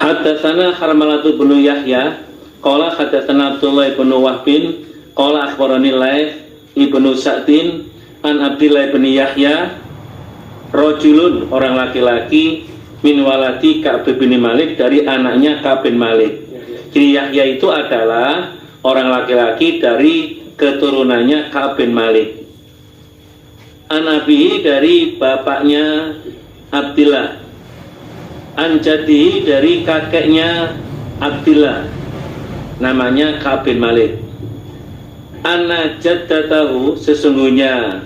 Haddatsana Harmalatu bin Yahya qala haddatsana Abdullah bin Wahbin qala akhbarani Laits ibnu Sa'din an Abdillah bin Yahya rajulun orang laki-laki min waladi Ka'b bin Malik dari anaknya Ka'b bin Malik. Jadi Yahya itu adalah orang laki-laki dari keturunannya Ka'b bin Malik. An abihi dari bapaknya Abdillah, an jadihi dari kakeknya Abdillah, namanya Ka'b bin Malik. Anna jaddatahu sesungguhnya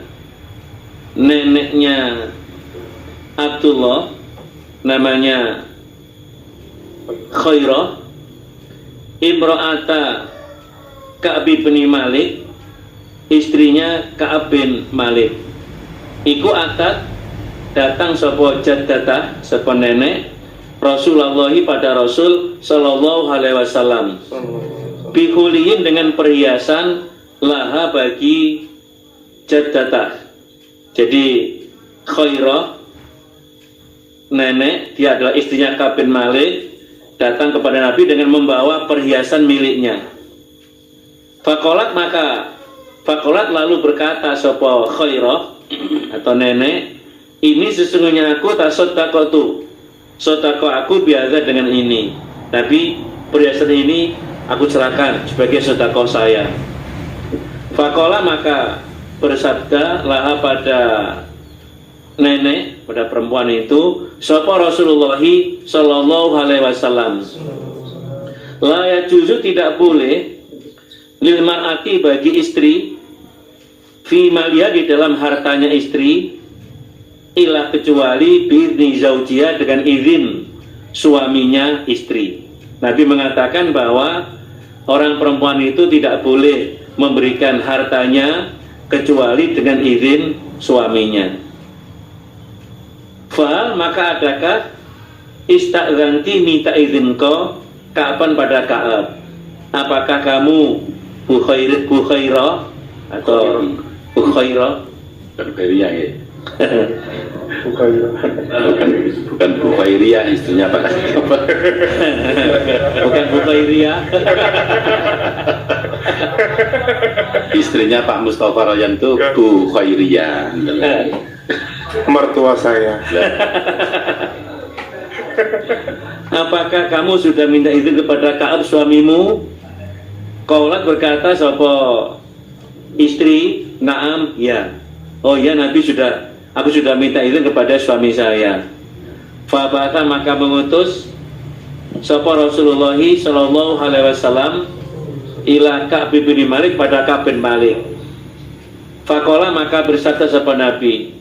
neneknya Abdullah namanya Khairah imra'ata Ka'b bin Malik, istrinya Ka'b bin Malik. Iku atat datang sapa jaddatah sapa nenek Rasulullah pada Rasul sallallahu alaihi wasallam bihuliin dengan perhiasan laha bagi jaddatah. Jadi Khairah nenek, dia adalah istrinya Ka'b bin Malik, datang kepada Nabi dengan membawa perhiasan miliknya. Fakolat lalu berkata sapa Khairah atau nenek, ini sesungguhnya aku tasodakotu, sodako aku biasa dengan ini, tapi perhiasan ini aku serahkan sebagai sodako saya. Fakola maka bersabda laha pada nenek, pada perempuan itu, sapa Rasulullah sallallahu alaihi wasallam, la yajuzu tidak boleh lil mar'ati bagi istri fi maliha di dalam hartanya istri illa kecuali biizni zaujiyah dengan izin suaminya istri. Nabi mengatakan bahwa orang perempuan itu tidak boleh memberikan hartanya kecuali dengan izin suaminya. Fahal maka adakah istazanti minta izin kau kapan pada Ka'ab? Apakah kamu Bukhairah atau Bukhairah? Bukhairiyah ya. bukan Bukhairiyah, istrinya Pak. Bukan Bukhairiyah. Istrinya Pak Mustafa Royan itu Bukhairiyah. Mertua saya. Apakah kamu sudah minta izin kepada Ka'ab suamimu? Qaulat berkata sapa istri, na'am, ya. Oh ya Nabi sudah, aku sudah minta izin kepada suami saya. Fabata maka mengutus sapa Rasulullah sallallahu alaihi wasallam ila Ka'b bin Malik pada Ka'b bin Malik. Faqala maka bersabda sapa Nabi,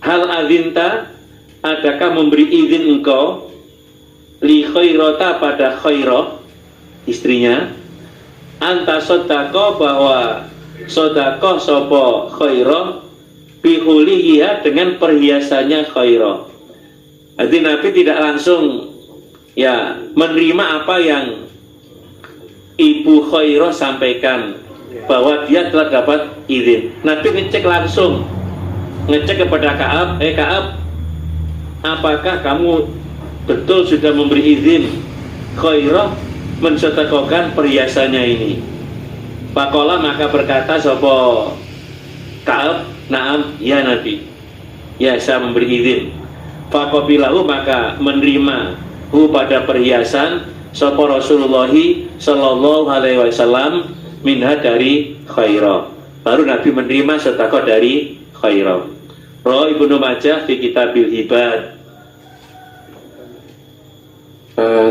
hal azinta, adakah memberi izin engkau li Khairata pada Khairah istrinya, anta sodako bahwa sodako sopo Khairah bihulihiha dengan perhiasannya Khairah. Jadi Nabi tidak langsung ya menerima apa yang Ibu Khairah sampaikan bahwa dia telah dapat izin. Nabi ngecek langsung, ngecek kepada Ka'ab, Ka'ab, apakah kamu betul sudah memberi izin Khairah mensedekahkan perhiasannya ini? Pakola maka berkata sopo Ka'ab, na'am, ya Nabi, ya saya memberi izin. Fakobilahu maka menerima hu pada perhiasan sopo Rasulullah sallallahu alaihi wasallam minha dari Khairah. Baru Nabi menerima sedekah dari Khairah. Rawi Ibnu Majah di Kitabil Hibad.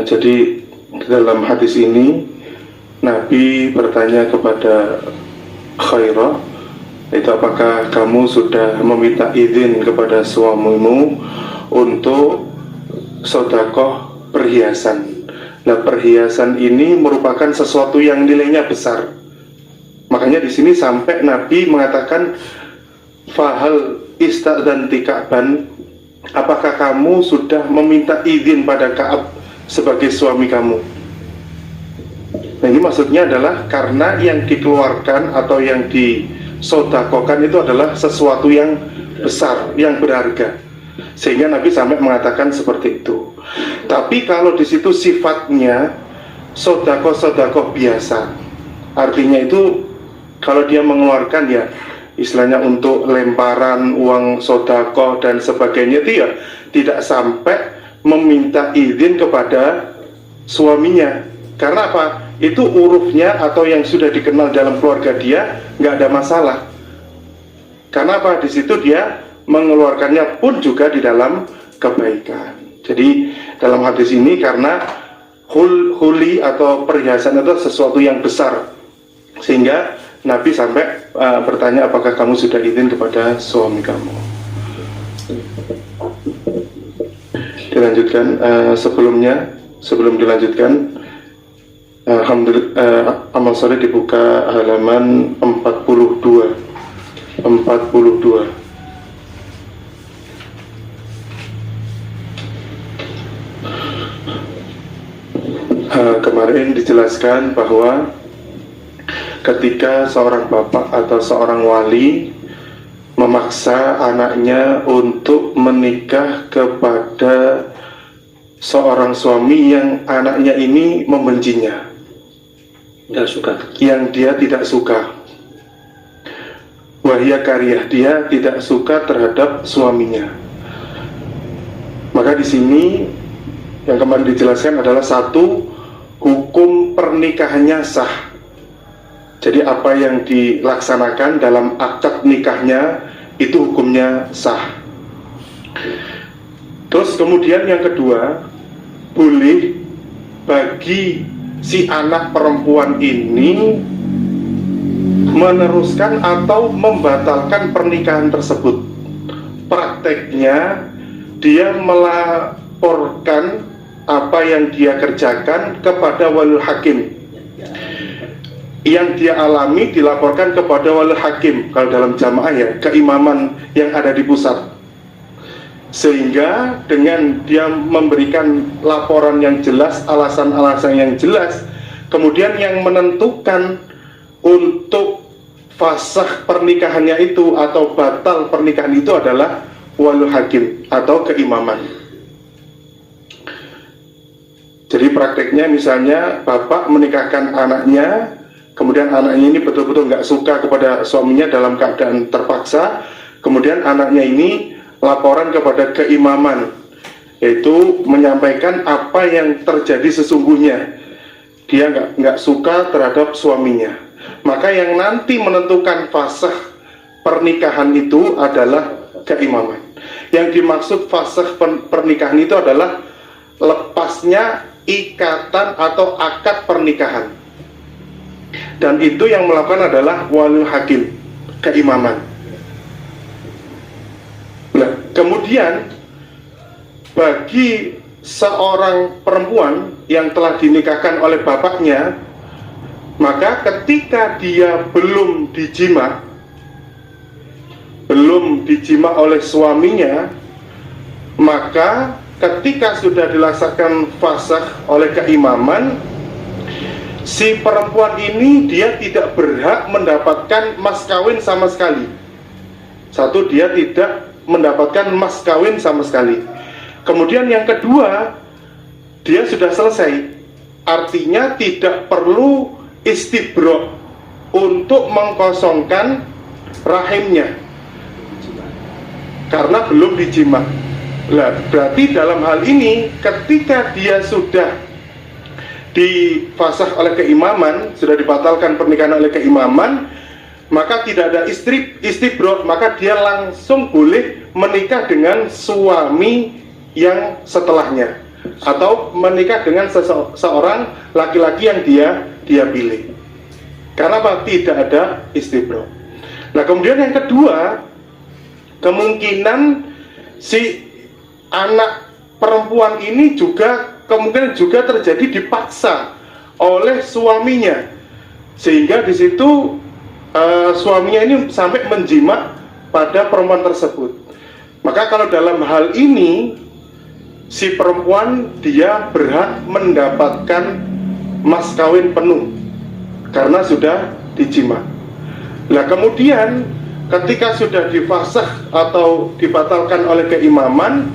Jadi dalam hadis ini Nabi bertanya kepada Khairah, itu apakah kamu sudah meminta izin kepada suamimu untuk sedekah perhiasan. Nah, perhiasan ini merupakan sesuatu yang nilainya besar. Makanya di sini sampai Nabi mengatakan fahal istadzanti Ka'ban, apakah kamu sudah meminta izin pada Ka'ab sebagai suami kamu. Nah, ini maksudnya adalah karena yang dikeluarkan atau yang disodakokan itu adalah sesuatu yang besar, yang berharga. sehingga Nabi sampai mengatakan seperti itu. Tapi kalau di situ sifatnya sodako biasa, artinya itu kalau dia mengeluarkan ya istilahnya untuk lemparan uang sodako dan sebagainya, itu ya tidak sampai meminta izin kepada suaminya. Karena apa? Itu urufnya atau yang sudah dikenal dalam keluarga dia, nggak ada masalah. Karena apa? Di situ dia mengeluarkannya pun juga di dalam kebaikan. Jadi dalam hadis ini karena huli atau perhiasan itu sesuatu yang besar, sehingga Nabi sampai bertanya, apakah kamu sudah izin kepada suami kamu? Dilanjutkan, sebelum dilanjutkan, alhamdulillah, amal soleh dibuka halaman 42. Kemarin dijelaskan bahwa ketika seorang bapak atau seorang wali memaksa anaknya untuk menikah kepada seorang suami yang anaknya ini membencinya, Nggak suka. yang dia tidak suka, wahya karyah, dia tidak suka terhadap suaminya, maka di sini yang kemarin dijelaskan adalah satu, hukum pernikahannya sah. Jadi apa yang dilaksanakan dalam akad nikahnya itu hukumnya sah. Terus kemudian yang kedua, boleh bagi si anak perempuan ini meneruskan atau membatalkan pernikahan tersebut. Prakteknya dia melaporkan apa yang dia kerjakan kepada walil hakim, yang dia alami dilaporkan kepada walil hakim, kalau dalam jamaah ya keimaman yang ada di pusat, sehingga dengan dia memberikan laporan yang jelas, alasan-alasan yang jelas, kemudian yang menentukan untuk fasakh pernikahannya itu atau batal pernikahan itu adalah walil hakim atau keimaman. Jadi prakteknya misalnya bapak menikahkan anaknya, kemudian anaknya ini betul-betul nggak suka kepada suaminya dalam keadaan terpaksa, kemudian anaknya ini laporan kepada keimaman, yaitu menyampaikan apa yang terjadi sesungguhnya, dia nggak suka terhadap suaminya. Maka yang nanti menentukan fasakh pernikahan itu adalah keimaman. Yang dimaksud fasakh pernikahan itu adalah lepasnya ikatan atau akad pernikahan, dan itu yang melakukan adalah walil hakim, keimaman. Nah, kemudian bagi seorang perempuan yang telah dinikahkan oleh bapaknya, maka ketika dia belum dijima oleh suaminya, maka ketika sudah dilaksanakan fasakh oleh keimaman, si perempuan ini dia tidak berhak mendapatkan mas kawin sama sekali. Satu, dia tidak mendapatkan mas kawin sama sekali. Kemudian yang kedua, dia sudah selesai, artinya tidak perlu istibro untuk mengkosongkan rahimnya karena belum dijima. Nah, berarti dalam hal ini ketika dia sudah difasakh oleh keimaman, sudah dibatalkan pernikahan oleh keimaman, maka tidak ada istibro, maka dia langsung boleh menikah dengan suami yang setelahnya, atau menikah dengan seorang laki-laki yang dia pilih. Karena apa? Tidak ada istibro. Nah, kemudian yang kedua, kemungkinan si anak perempuan ini juga kemungkinan juga terjadi dipaksa oleh suaminya, sehingga di situ suaminya ini sampai menjimak pada perempuan tersebut. Maka kalau dalam hal ini si perempuan dia berhak mendapatkan mas kawin penuh karena sudah dijimak. Nah, kemudian ketika sudah difasakh atau dibatalkan oleh keimaman,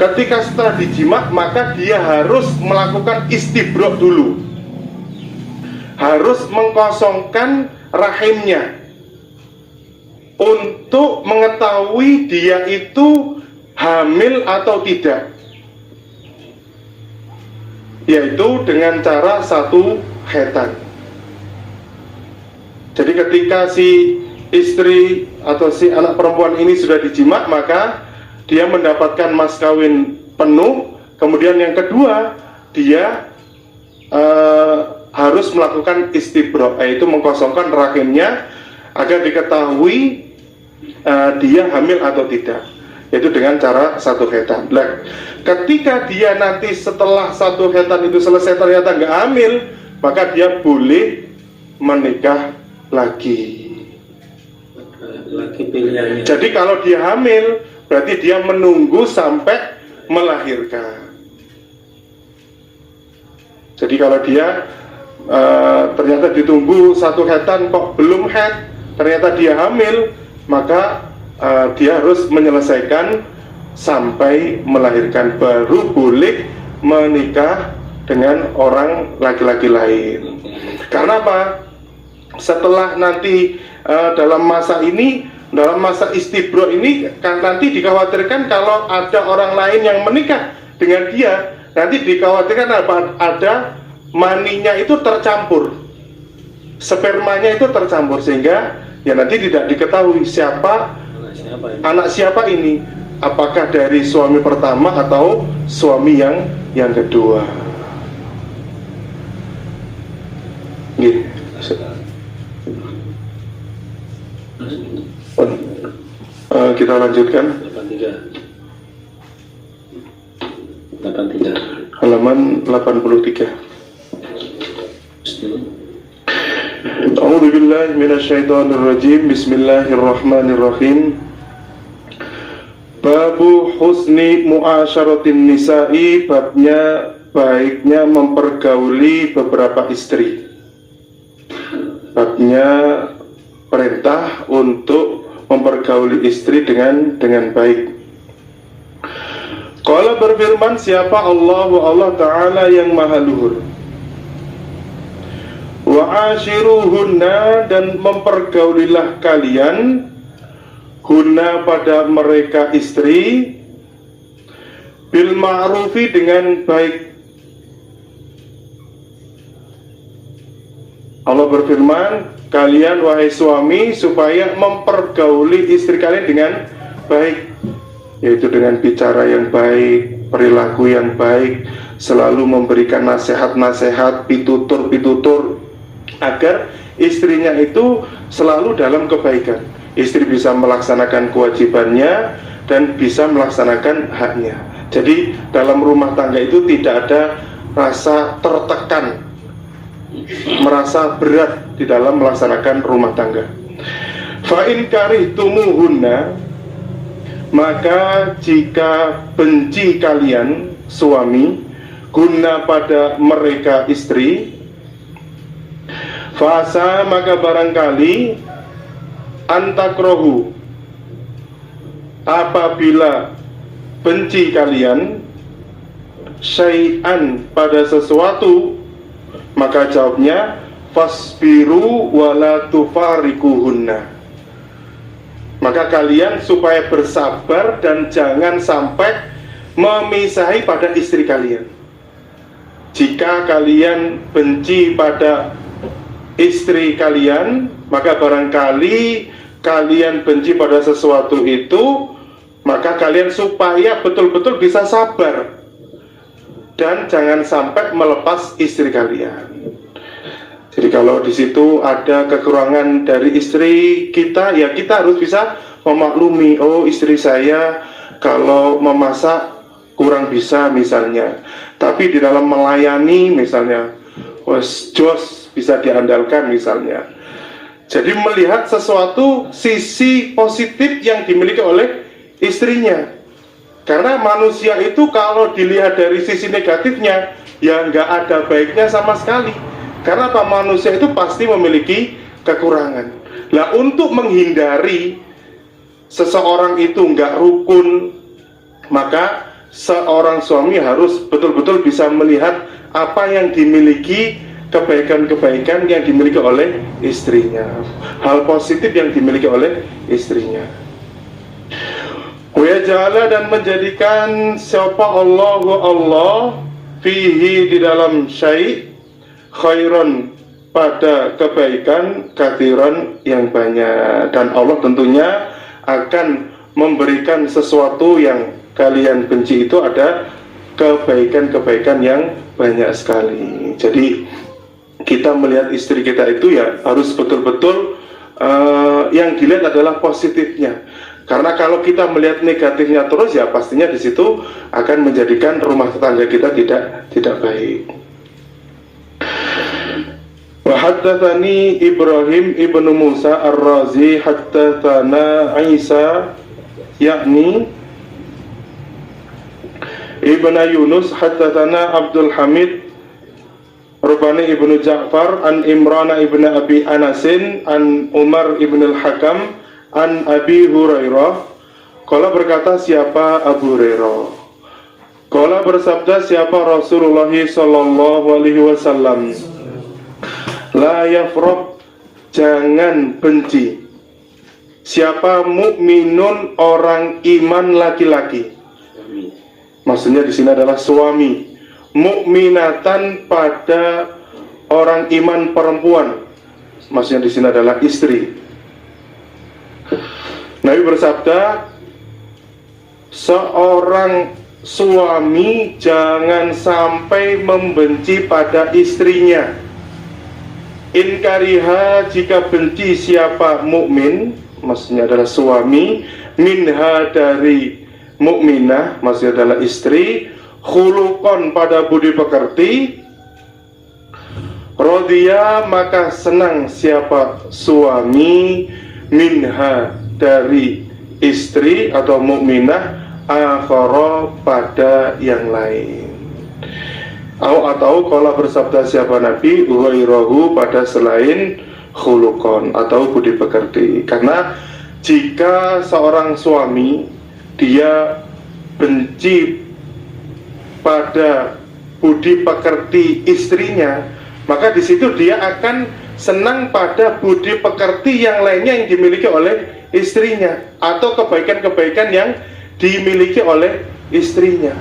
ketika setelah dijima maka dia harus melakukan istibro dulu, harus mengkosongkan rahimnya untuk mengetahui dia itu hamil atau tidak, yaitu dengan cara satu khitan. Jadi ketika si istri atau si anak perempuan ini sudah dijima, maka dia mendapatkan mas kawin penuh. Kemudian yang kedua, dia harus melakukan istibro, yaitu mengkosongkan rahimnya agar diketahui dia hamil atau tidak, yaitu dengan cara satu khitan. Nah, ketika dia nanti setelah satu khitan itu selesai ternyata nggak hamil, maka dia boleh menikah lagi. Pilihannya. Jadi kalau dia hamil, berarti dia menunggu sampai melahirkan. Jadi kalau dia ternyata ditunggu satu khitan kok belum haid, ternyata dia hamil, maka dia harus menyelesaikan sampai melahirkan, baru boleh menikah dengan orang laki-laki lain. Karena apa? Setelah nanti dalam masa ini, dalam masa istibro ini, kan nanti dikhawatirkan kalau ada orang lain yang menikah dengan dia, nanti dikhawatirkan ada maninya itu tercampur, spermanya itu tercampur, sehingga ya nanti tidak diketahui anak siapa ini, apakah dari suami pertama atau suami yang kedua. Gini. Kita lanjutkan 83 halaman 83. A'udzu billahi minasyaitonir rajim. Bismillahirrahmanirrahim. Babu husni muasyaratin nisa'i, babnya baiknya mempergauli beberapa istri. Babnya perintah untuk mempergauli istri dengan baik. Qala berfirman siapa Allah Ta'ala yang maha luhur. Wa ashiruhunna, dan mempergaulilah kalian hunna pada mereka istri, bil ma'rufi dengan baik. Allah berfirman, kalian wahai suami supaya mempergauli istri kalian dengan baik, yaitu dengan bicara yang baik, perilaku yang baik, selalu memberikan nasihat-nasihat, pitutur-pitutur, agar istrinya itu selalu dalam kebaikan. Istri bisa melaksanakan kewajibannya dan bisa melaksanakan haknya. Jadi dalam rumah tangga itu tidak ada rasa tertekan, merasa berat di dalam melaksanakan rumah tangga. Fa in karihtumuhunna, maka jika benci kalian suami guna pada mereka istri, fasa maka barangkali antakrohu, apabila benci kalian syai'an pada sesuatu, maka jawabnya fasbiru wala tufarikuhunna, maka kalian supaya bersabar dan jangan sampai memisahi pada istri kalian. Jika kalian benci pada istri kalian, maka barangkali kalian benci pada sesuatu itu, maka kalian supaya betul-betul bisa sabar dan jangan sampai melepas istri kalian. Jadi kalau di situ ada kekurangan dari istri kita, ya kita harus bisa memaklumi, oh istri saya kalau memasak kurang bisa misalnya, tapi di dalam melayani misalnya, wes jos bisa diandalkan misalnya. Jadi melihat sesuatu sisi positif yang dimiliki oleh istrinya. Karena manusia itu kalau dilihat dari sisi negatifnya, ya nggak ada baiknya sama sekali. Karena apa? Manusia itu pasti memiliki kekurangan. Nah, untuk menghindari seseorang itu nggak rukun, maka seorang suami harus betul-betul bisa melihat apa yang dimiliki, kebaikan-kebaikan yang dimiliki oleh istrinya, hal positif yang dimiliki oleh istrinya. Wa ja'ala, dan menjadikan siapa Allah fihi, di dalam syai' khairan, pada kebaikan, kathiran, yang banyak. Dan Allah tentunya akan memberikan sesuatu yang kalian benci, itu ada kebaikan-kebaikan yang banyak sekali. Jadi kita melihat istri kita itu ya harus betul-betul yang dilihat adalah positifnya. Karena kalau kita melihat negatifnya terus, ya pastinya di situ akan menjadikan rumah tangga kita tidak baik. Wa haddatsani Ibrahim ibnu Musa Ar-Razi haddatsana Isa yakni Ibnu Yunus haddatsana Abdul Hamid Rubani ibnu Ja'far an Imran ibnu Abi Anasin an Umar ibnu Al-Hakam an Abi Hurairah. Qala, berkata siapa Abu Hurairah, qala bersabda siapa Rasulullah sallallahu alaihi wasallam, la yafraq, jangan benci, siapa mukminun, orang iman laki-laki. Maksudnya di sini adalah suami, mukminatan, pada orang iman perempuan. Maksudnya di sini adalah istri. Nabi bersabda, seorang suami jangan sampai membenci pada istrinya. In kariha, jika benci siapa mukmin, maksudnya adalah suami, minha, dari mukminah, maksudnya adalah istri, khuluqon, pada budi pekerti, rodiya, maka senang siapa suami, minha, dari istri atau mukminah, akhara, pada yang lain. Atau kalau bersabda siapa Nabi, ghairahu, pada selain khulukon atau budi pekerti. Karena jika seorang suami dia benci pada budi pekerti istrinya, maka di situ dia akan senang pada budi pekerti yang lainnya yang dimiliki oleh istrinya atau kebaikan-kebaikan yang dimiliki oleh istrinya.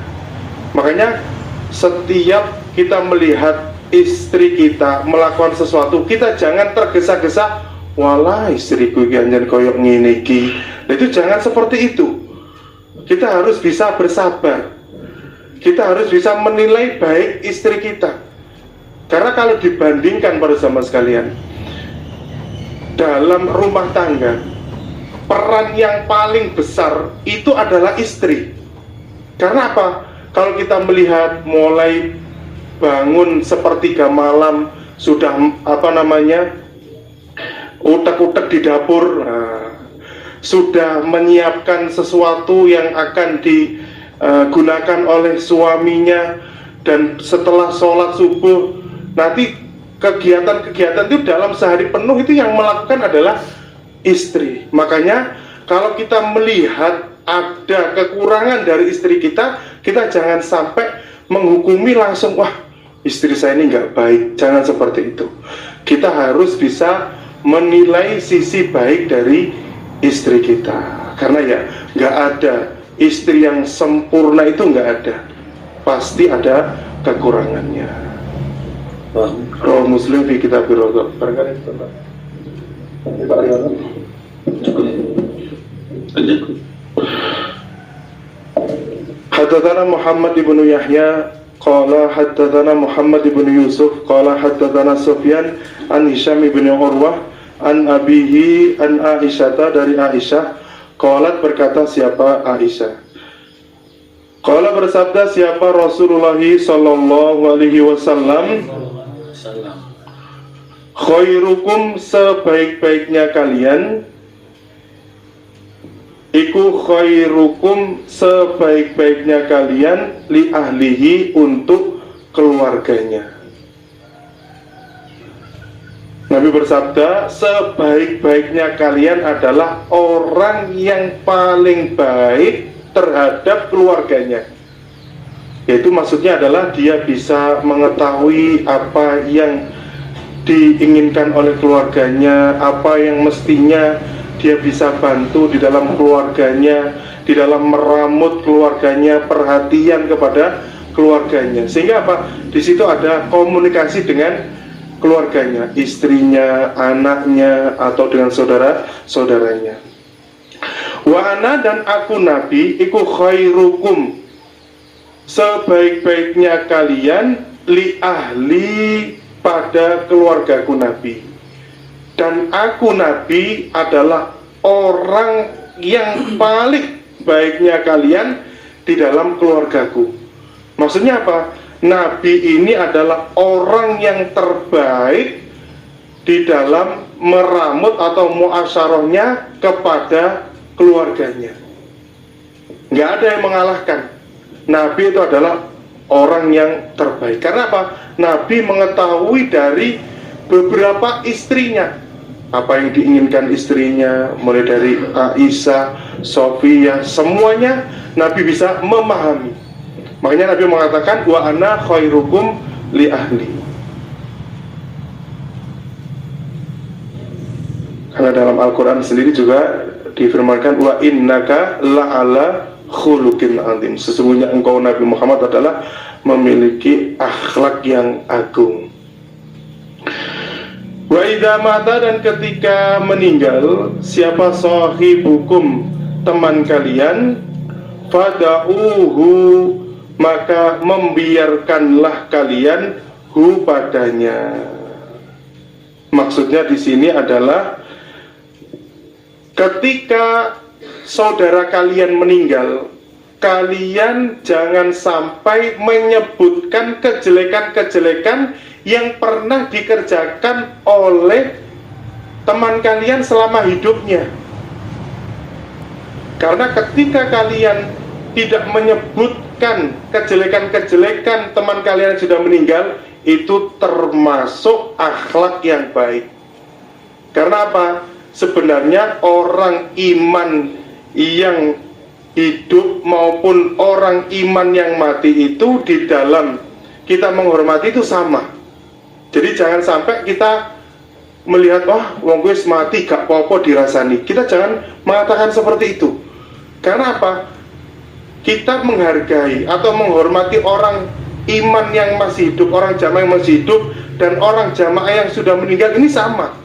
Makanya setiap kita melihat istri kita melakukan sesuatu, kita jangan tergesa-gesa, walah istriku jangan koyok ngene iki. Nah, itu jangan seperti itu. Kita harus bisa bersabar. Kita harus bisa menilai baik istri kita. Karena kalau dibandingkan pada zaman sekalian, dalam rumah tangga, peran yang paling besar itu adalah istri. Karena apa? Kalau kita melihat mulai bangun sepertiga malam, sudah utek-utek di dapur, sudah menyiapkan sesuatu yang akan digunakan oleh suaminya, dan setelah sholat subuh nanti kegiatan-kegiatan itu dalam sehari penuh itu yang melakukan adalah istri. Makanya kalau kita melihat ada kekurangan dari istri kita, kita jangan sampai menghukumi langsung, wah istri saya ini nggak baik. Jangan seperti itu. Kita harus bisa menilai sisi baik dari istri kita. Karena ya nggak ada istri yang sempurna, itu nggak ada. Pasti ada kekurangannya. Roh Muslim fi kitab Ar-Raghab. Barangkali itu Pak. Haddatsana Muhammad ibnu Yahya qala haddatsana Muhammad ibnu Yusuf qala haddatsana Sufyan an Hisham ibnu Urwah an abihi an Aisyah, dari Aisyah, qalat, berkata siapa Aisyah, qala, bersabda siapa Rasulullah sallallahu alaihi wasallam, khairukum, sebaik-baiknya kalian, iku khairukum, sebaik-baiknya kalian, li ahlihi, untuk keluarganya. Nah, Nabi bersabda, sebaik-baiknya kalian adalah orang yang paling baik terhadap keluarganya. Yaitu maksudnya adalah dia bisa mengetahui apa yang diinginkan oleh keluarganya, apa yang mestinya dia bisa bantu di dalam keluarganya, di dalam meramut keluarganya, perhatian kepada keluarganya. Sehingga apa? Di situ ada komunikasi dengan keluarganya, istrinya, anaknya, atau dengan saudara-saudaranya. Wa ana dan aku Nabi iku khairukum, sebaik-baiknya kalian li ahli pada keluargaku Nabi. Dan aku Nabi adalah orang yang paling baiknya kalian di dalam keluargaku. Maksudnya apa? Nabi ini adalah orang yang terbaik di dalam meramut atau muasyarahnya kepada keluarganya. Nggak ada yang mengalahkan. Nabi itu adalah orang yang terbaik. Karena apa? Nabi mengetahui dari beberapa istrinya, apa yang diinginkan istrinya, mulai dari Aisyah, Sofia, semuanya Nabi bisa memahami. Makanya Nabi mengatakan wa ana khairukum li ahli. Karena dalam Al-Quran sendiri juga difirmankan wa innaka la'ala khuluqin azim. Sesungguhnya engkau Nabi Muhammad adalah memiliki akhlak yang agung. Wa idza mata, dan ketika meninggal siapa sahibukum, teman kalian, fada'uhu, maka membiarkanlah kalian hu padanya. Maksudnya di sini adalah ketika saudara kalian meninggal, kalian jangan sampai menyebutkan kejelekan-kejelekan yang pernah dikerjakan oleh teman kalian selama hidupnya. Karena ketika kalian tidak menyebutkan kejelekan-kejelekan teman kalian yang sudah meninggal, itu termasuk akhlak yang baik. Karena apa? Sebenarnya orang iman yang hidup maupun orang iman yang mati itu di dalam kita menghormati itu sama. Jadi jangan sampai kita melihat, wah wong wis mati gak apa-apa dirasani. Kita jangan mengatakan seperti itu. Karena apa? Kita menghargai atau menghormati orang iman yang masih hidup, orang jamaah yang masih hidup, dan orang jamaah yang sudah meninggal ini sama.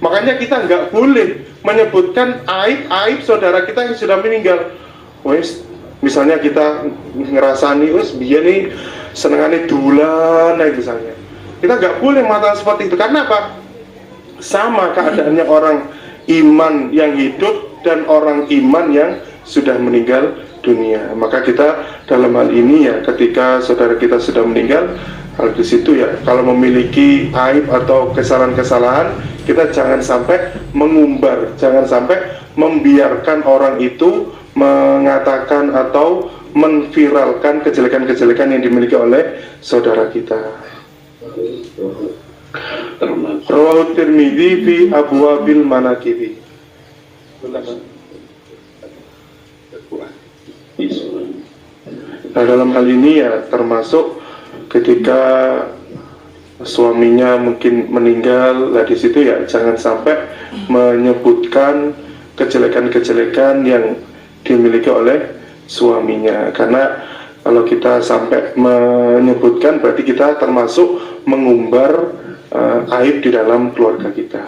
Makanya kita nggak boleh menyebutkan aib-aib saudara kita yang sudah meninggal. Wes, misalnya kita ngerasani, wes biar nih senengane dulan, misalnya. Kita nggak boleh mengatakan seperti itu. Karena apa? Sama keadaannya orang iman yang hidup dan orang iman yang sudah meninggal dunia. Maka kita dalam hal ini ya, ketika saudara kita sudah meninggal, hal di situ ya, kalau memiliki aib atau kesalahan-kesalahan, kita jangan sampai mengumbar, jangan sampai membiarkan orang itu mengatakan atau menviralkan kejelekan-kejelekan yang dimiliki oleh saudara kita. Rawahu Tirmidzi fi abwabil manaqibi. Nah, dalam hal ini ya termasuk ketika suaminya mungkin meninggal, lah di situ ya jangan sampai menyebutkan kejelekan-kejelekan yang dimiliki oleh suaminya. Karena kalau kita sampai menyebutkan, berarti kita termasuk mengumbar aib di dalam keluarga kita.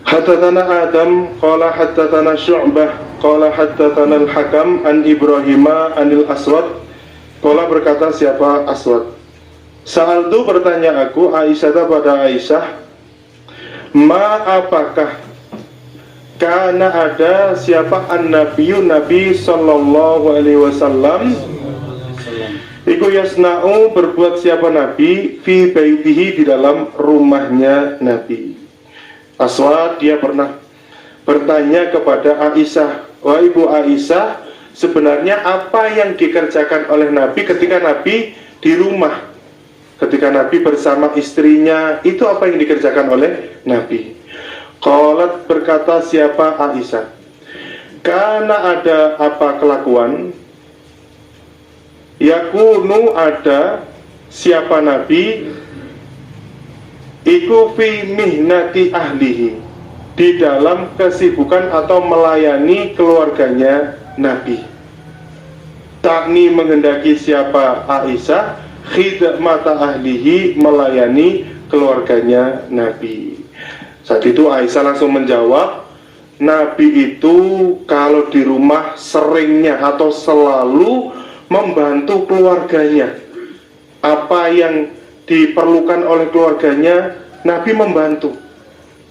Haddatsana Adam qala haddatsana Syu'bah qala haddatsana Al-Hakam an Ibrahima anil Aswad qala, berkata siapa Aswad, Sa'altu, bertanya aku, Aisyah pada Aisyah, ma apakah karena ada siapa an-nabiyyu Nabi sallallahu alaihi wasallam iku yasna'u, berbuat siapa Nabi fi baitihi, di dalam rumahnya Nabi. Aswad dia pernah bertanya kepada Aisyah, wahai ibu Aisyah, sebenarnya apa yang dikerjakan oleh Nabi ketika Nabi di rumah? ketika Nabi bersama istrinya, itu apa yang dikerjakan oleh Nabi? Qalat, berkata siapa Aisyah, karena ada apa kelakuan, yakunu ada siapa Nabi, iku fi mihnati ahlihi, di dalam kesibukan atau melayani keluarganya Nabi. Takni menghendaki siapa Aisyah, khidmata ahlihi, melayani keluarganya Nabi. Saat itu Aisyah langsung menjawab, Nabi itu kalau di rumah seringnya atau selalu membantu keluarganya. Apa yang diperlukan oleh keluarganya, Nabi membantu.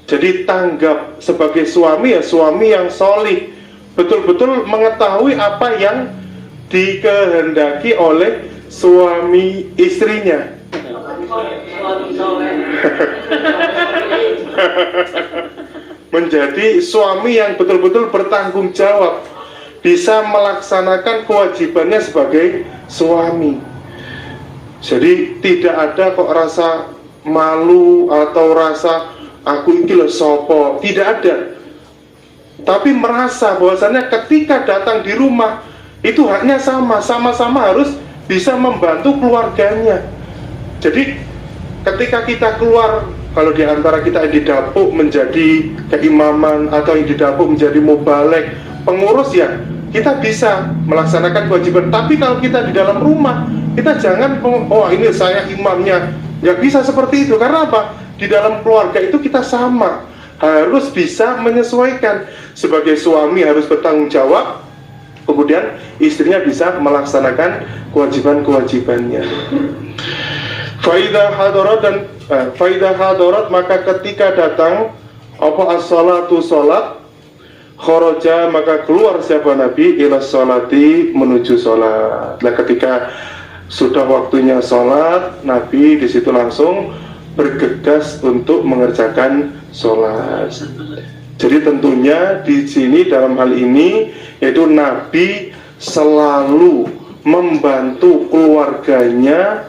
Jadi tanggap sebagai suami, ya suami yang solih, betul-betul mengetahui apa yang dikehendaki oleh suami istrinya. Menjadi suami yang betul-betul bertanggung jawab, bisa melaksanakan kewajibannya sebagai suami. Jadi tidak ada kok rasa malu atau rasa aku ini loh sopo, tidak ada. Tapi merasa bahwasannya ketika datang di rumah itu haknya sama-sama harus bisa membantu keluarganya. Jadi ketika kita keluar, kalau di antara kita yang didapuk menjadi keimaman atau yang didapuk menjadi mubalek, pengurus, ya kita bisa melaksanakan kewajiban. Tapi kalau kita di dalam rumah, kita jangan, oh ini saya imamnya, nggak bisa seperti itu. Karena apa? Di dalam keluarga itu kita sama, harus bisa menyesuaikan. Sebagai suami harus bertanggung jawab, kemudian istrinya bisa melaksanakan kewajiban-kewajibannya. Faidah hadarat, maka ketika datang apa as-salatu, salat, kharaja, maka keluar siapa Nabi, ila sholati, menuju sholat. Nah, ketika sudah waktunya sholat, Nabi di situ langsung bergegas untuk mengerjakan sholat. Jadi tentunya di sini dalam hal ini yaitu Nabi selalu membantu keluarganya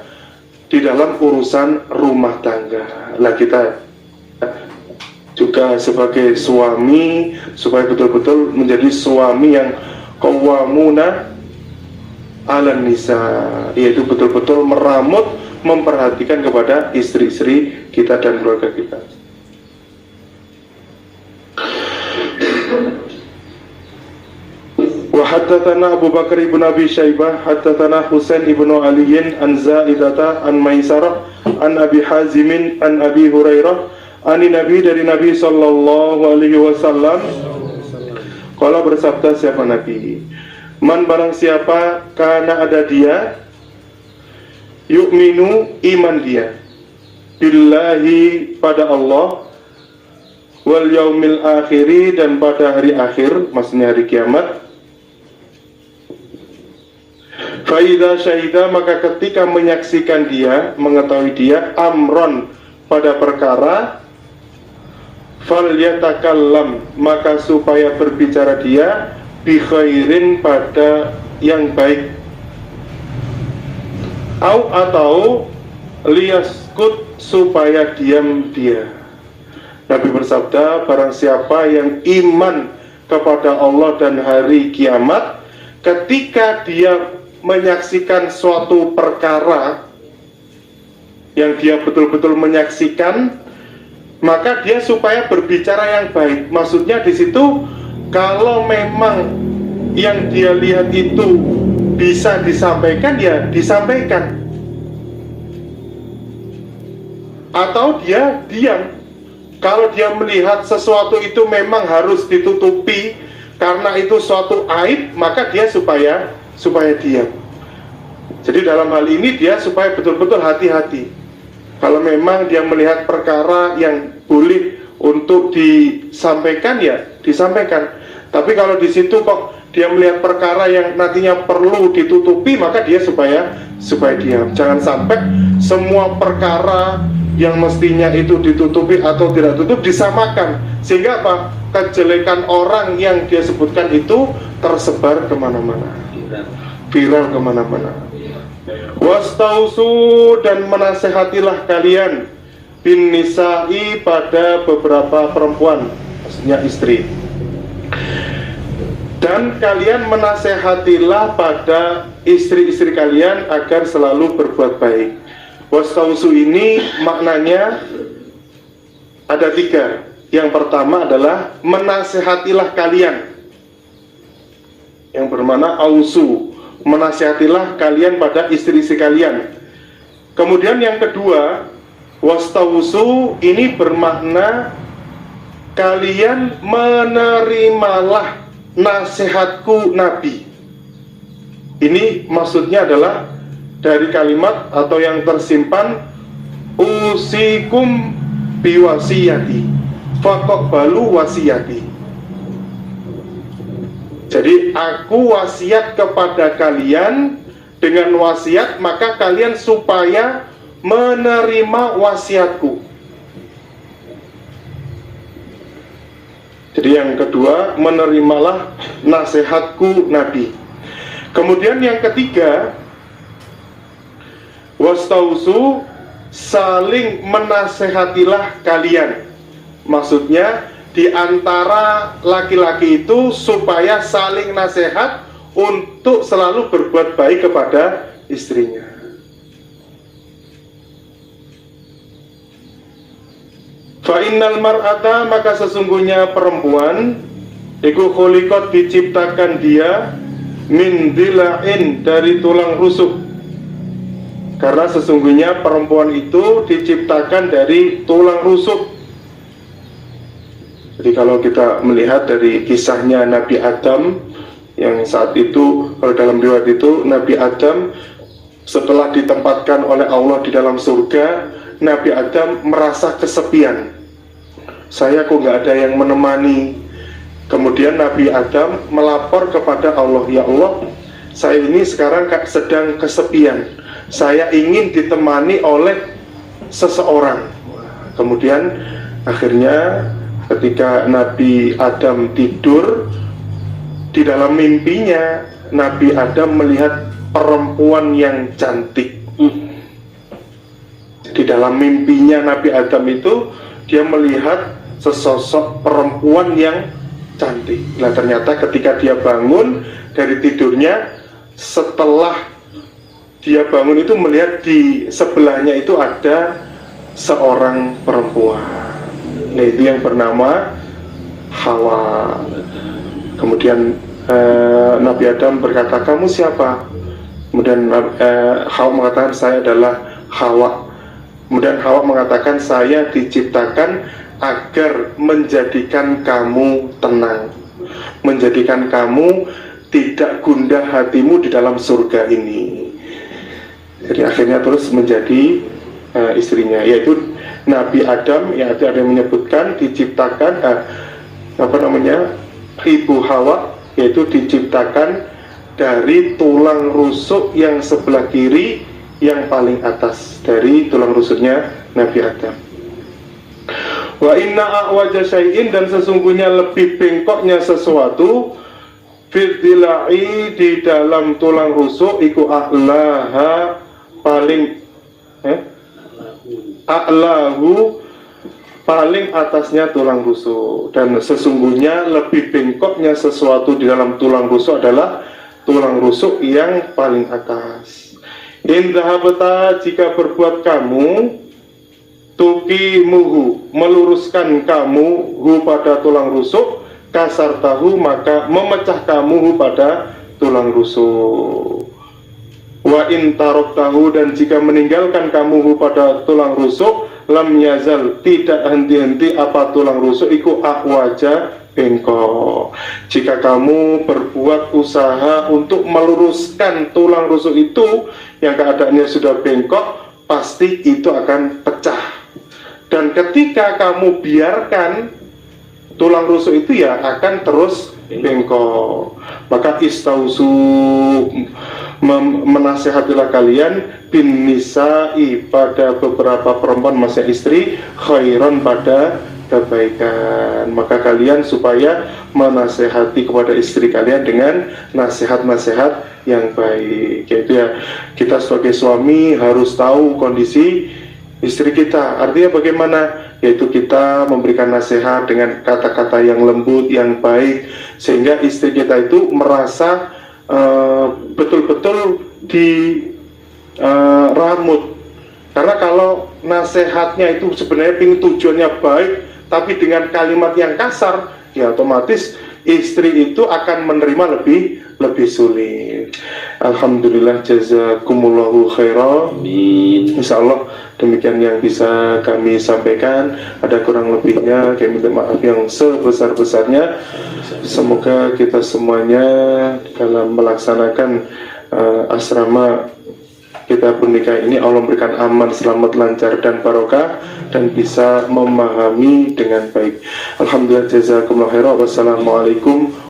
di dalam urusan rumah tangga. Nah, kita juga sebagai suami supaya betul-betul menjadi suami yang qawwamuna 'alan nisa, yaitu betul-betul meramut, memperhatikan kepada istri-istri kita dan keluarga kita. Wa haddatsana Abu Bakar ibn Abi Syaibah, haddatsana Husain ibn Ali an Zaidata an Maisarah an Abi Hazim an Abi Hurairah ani Nabi, dari Nabi sallallahu alaihi wasallam, qala, bersabda siapa Nabi, man barang siapa kana ada dia, yu'minu, iman dia, billahi, pada Allah, wal yaumil akhiri, dan pada hari akhir, maksudnya hari kiamat. Faida syahida, maka ketika menyaksikan dia, mengetahui dia, amron, pada perkara, fal yatakallam, maka supaya berbicara dia, bi khairin, pada yang baik, atau liyaskut, supaya diam dia. Nabi bersabda, barang siapa yang iman kepada Allah dan hari kiamat, ketika dia menyaksikan suatu perkara yang dia betul-betul menyaksikan, maka dia supaya berbicara yang baik. Maksudnya di situ, kalau memang yang dia lihat itu bisa disampaikan, ya disampaikan. Atau dia diam. Kalau dia melihat sesuatu itu memang harus ditutupi karena itu suatu aib, maka dia supaya diam. Jadi dalam hal ini dia supaya betul-betul hati-hati. Kalau memang dia melihat perkara yang boleh untuk disampaikan, ya disampaikan. Tapi kalau di situ kok dia melihat perkara yang nantinya perlu ditutupi, maka dia supaya diam. Jangan sampai semua perkara yang mestinya itu ditutupi atau tidak tutup disamakan, sehingga apa? Kejelekan orang yang dia sebutkan itu tersebar kemana-mana, viral kemana-mana. Wastausu dan menasehatilah kalian bin nisa'i pada beberapa perempuan, maksudnya istri. Dan kalian menasehatilah pada istri-istri kalian agar selalu berbuat baik. Wastausu ini maknanya ada 3. Yang pertama adalah menasehatilah kalian, yang bermakna ausu, menasehatilah kalian pada istri-istri kalian. Kemudian yang kedua, wastausu ini bermakna kalian menerimalah nasihatku Nabi. Ini maksudnya adalah dari kalimat atau yang tersimpan usikum biwasiyati faqbalu wasiyati. Jadi aku wasiat kepada kalian dengan wasiat, maka kalian supaya menerima wasiatku. Jadi yang kedua, menerimalah nasihatku Nabi. Kemudian yang ketiga, wastausu, saling menasehatilah kalian. Maksudnya di antara laki-laki itu supaya saling nasihat untuk selalu berbuat baik kepada istrinya. Fa innal mar'ata, maka sesungguhnya perempuan iku khuliqat, diciptakan dia min dila'in, dari tulang rusuk. Karena sesungguhnya perempuan itu diciptakan dari tulang rusuk. Jadi kalau kita melihat dari kisahnya Nabi Adam, yang saat itu kalau dalam riwayat itu Nabi Adam setelah ditempatkan oleh Allah di dalam surga, Nabi Adam merasa kesepian. Saya kok nggak ada yang menemani. Kemudian Nabi Adam melapor kepada Allah, ya Allah, saya ini sekarang sedang kesepian. Saya ingin ditemani oleh seseorang. Kemudian akhirnya ketika Nabi Adam tidur, di dalam mimpinya Nabi Adam melihat perempuan yang cantik. Di dalam mimpinya Nabi Adam itu dia melihat sesosok perempuan yang cantik. Nah ternyata ketika dia bangun dari tidurnya, setelah dia bangun itu melihat di sebelahnya itu ada seorang perempuan. Nah itu yang bernama Hawa. Kemudian Nabi Adam berkata, kamu siapa? Kemudian Hawa mengatakan, saya adalah Hawa. Kemudian Hawa mengatakan, saya diciptakan agar menjadikan kamu tenang, menjadikan kamu tidak gundah hatimu di dalam surga ini. Jadi akhirnya terus menjadi istrinya, yaitu Nabi Adam, ya ada yang menyebutkan diciptakan Ibu Hawa, yaitu diciptakan dari tulang rusuk yang sebelah kiri yang paling atas dari tulang rusuknya Nabi Adam. Wa inna a'waja syai'in, dan sesungguhnya lebih bengkoknya sesuatu fiddilai, di dalam tulang rusuk, iku a'laha, paling a'lahu, paling atasnya tulang rusuk. Dan sesungguhnya lebih bengkoknya sesuatu di dalam tulang rusuk adalah tulang rusuk yang paling atas. In dhahabta, jika berbuat kamu, tuqimuhu, meluruskan kamu hu pada tulang rusuk, kasar tahu, maka memecah kamu hu pada tulang rusuk. Wa in taraktahu, dan jika meninggalkan kamu hu pada tulang rusuk, lam yazal, tidak henti-henti apa tulang rusuk iku ahwaja, bengkok. Jika kamu berbuat usaha untuk meluruskan tulang rusuk itu yang keadaannya sudah bengkok, pasti itu akan pecah. Dan ketika kamu biarkan, tulang rusuk itu ya akan terus bengkok. Maka istausu, menasehatilah kalian bin nisa'i, pada beberapa perempuan, maksudnya istri, khairan, pada kebaikan. Maka kalian supaya menasehati kepada istri kalian dengan nasihat-nasihat yang baik. Yaitu ya, kita sebagai suami harus tahu kondisi istri kita. Artinya bagaimana? Yaitu kita memberikan nasihat dengan kata-kata yang lembut, yang baik, sehingga istri kita itu merasa betul-betul diramut. Karena kalau nasihatnya itu sebenarnya tujuannya baik, tapi dengan kalimat yang kasar, ya otomatis istri itu akan menerima lebih sulit. Alhamdulillah, jazakumullahu khairan. Amin. Insya Allah demikian yang bisa kami sampaikan. Ada kurang lebihnya kami minta maaf yang sebesar-besarnya. Semoga kita semuanya dalam melaksanakan asrama kita bernikah ini Allah memberikan aman, selamat, lancar, dan barokah, dan bisa memahami dengan baik. Alhamdulillah, jazakumullah khairan. Wassalamualaikum